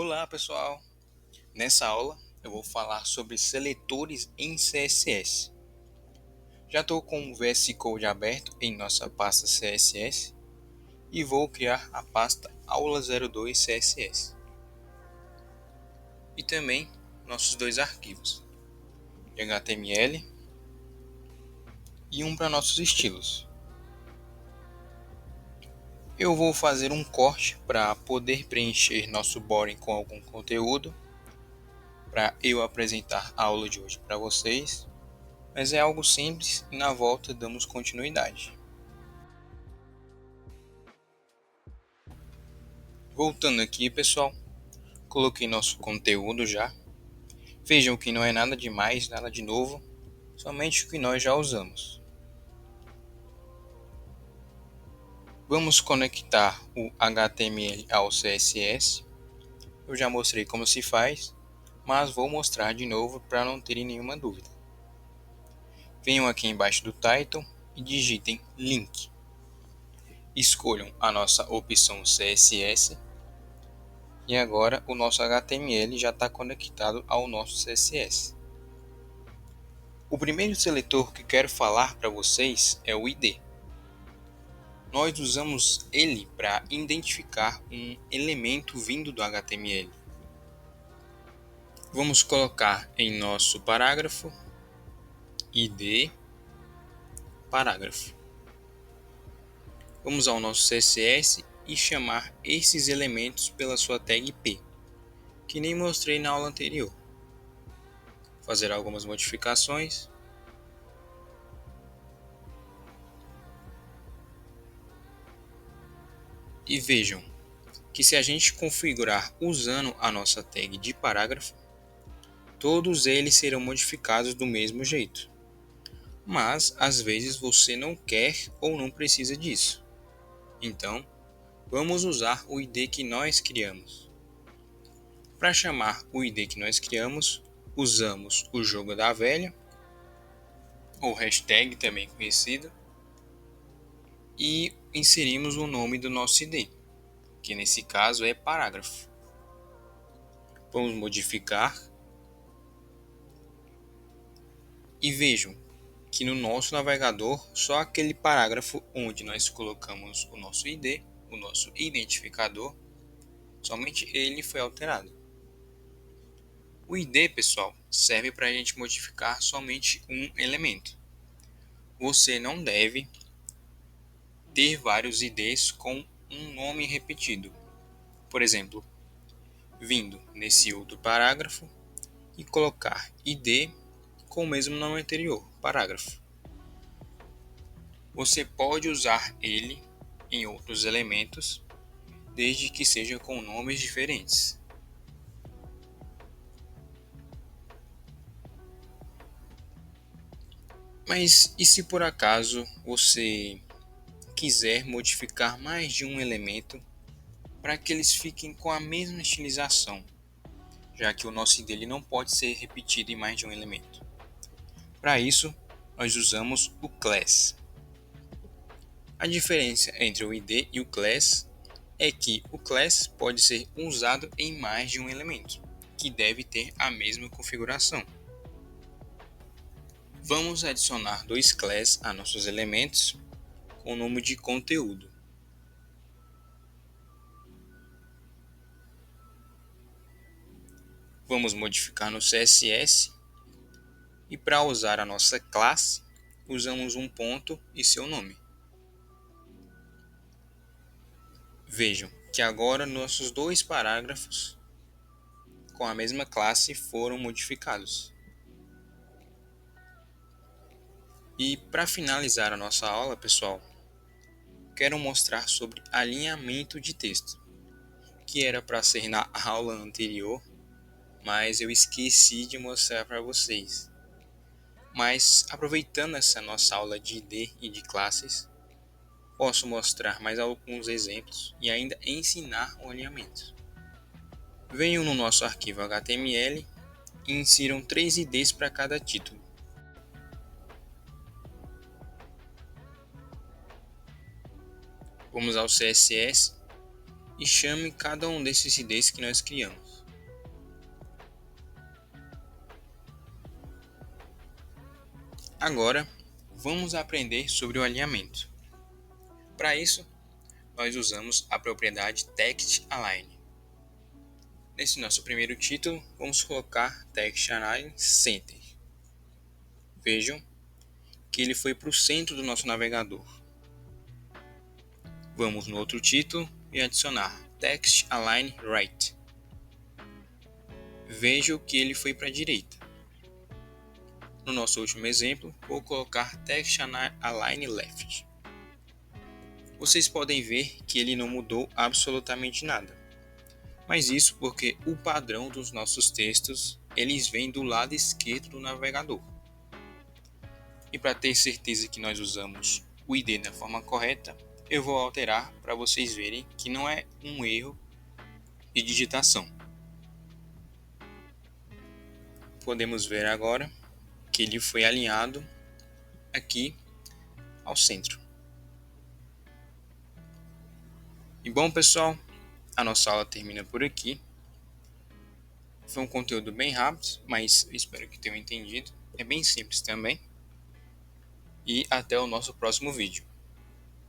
Olá pessoal, nessa aula eu vou falar sobre seletores em CSS. Já estou com o VS Code aberto em nossa pasta CSS e vou criar a pasta aula02 CSS e também nossos dois arquivos de HTML e um para nossos estilos. Eu vou fazer um corte para poder preencher nosso body com algum conteúdo para eu apresentar a aula de hoje para vocês. Mas é algo simples e na volta damos continuidade. Voltando aqui, pessoal, coloquei nosso conteúdo já. Vejam que não é nada demais, nada de novo, somente o que nós já usamos. Vamos conectar o HTML ao CSS. Eu já mostrei como se faz, mas vou mostrar de novo para não terem nenhuma dúvida. Venham aqui embaixo do title e digitem link. Escolham a nossa opção CSS. E agora o nosso HTML já está conectado ao nosso CSS. O primeiro seletor que quero falar para vocês é o ID. Nós usamos ele para identificar um elemento vindo do HTML. Vamos colocar em nosso parágrafo ID parágrafo. Vamos ao nosso CSS e chamar esses elementos pela sua tag P, que nem mostrei na aula anterior. Fazer algumas modificações. E vejam que se a gente configurar usando a nossa tag de parágrafo, todos eles serão modificados do mesmo jeito. Mas às vezes você não quer ou não precisa disso. Então, vamos usar o ID que nós criamos. Para chamar o ID que nós criamos, usamos o jogo da velha, ou hashtag também conhecido, e inserimos o nome do nosso ID, que nesse caso é parágrafo. Vamos modificar e vejam que no nosso navegador só aquele parágrafo onde nós colocamos o nosso ID, o nosso identificador, somente ele foi alterado. O ID, pessoal, serve para a gente modificar somente um elemento. Você não deve ter vários IDs com um nome repetido. Por exemplo, vindo nesse outro parágrafo e colocar ID com o mesmo nome anterior, parágrafo. Você pode usar ele em outros elementos, desde que seja com nomes diferentes. Mas e se por acaso você quiser modificar mais de um elemento para que eles fiquem com a mesma estilização, já que o nosso ID não pode ser repetido em mais de um elemento? Para isso, nós usamos o class. A diferença entre o ID e o class é que o class pode ser usado em mais de um elemento, que deve ter a mesma configuração. Vamos adicionar dois class a nossos elementos com o nome de conteúdo. Vamos modificar no CSS e para usar a nossa classe, usamos um ponto e seu nome. Vejam que agora nossos dois parágrafos com a mesma classe foram modificados. E para finalizar a nossa aula, pessoal, quero mostrar sobre alinhamento de texto, que era para ser na aula anterior, mas eu esqueci de mostrar para vocês. Mas aproveitando essa nossa aula de ID e de classes, posso mostrar mais alguns exemplos e ainda ensinar o alinhamento. Venham no nosso arquivo HTML e insiram 3 IDs para cada título. Vamos ao CSS e chame cada um desses IDs que nós criamos. Agora, vamos aprender sobre o alinhamento. Para isso, nós usamos a propriedade TextAlign. Nesse nosso primeiro título, vamos colocar TextAlign Center. Vejam que ele foi para o centro do nosso navegador. Vamos no outro título e adicionar TextAlign Right. Vejam que ele foi para a direita. No nosso último exemplo, vou colocar TextAlign Left. Vocês podem ver que ele não mudou absolutamente nada. Mas isso porque o padrão dos nossos textos, eles vêm do lado esquerdo do navegador. E para ter certeza que nós usamos o ID da forma correta, eu vou alterar para vocês verem que não é um erro de digitação. Podemos ver agora que ele foi alinhado aqui ao centro. E bom, pessoal, a nossa aula termina por aqui. Foi um conteúdo bem rápido, mas eu espero que tenham entendido. É bem simples também. E até o nosso próximo vídeo.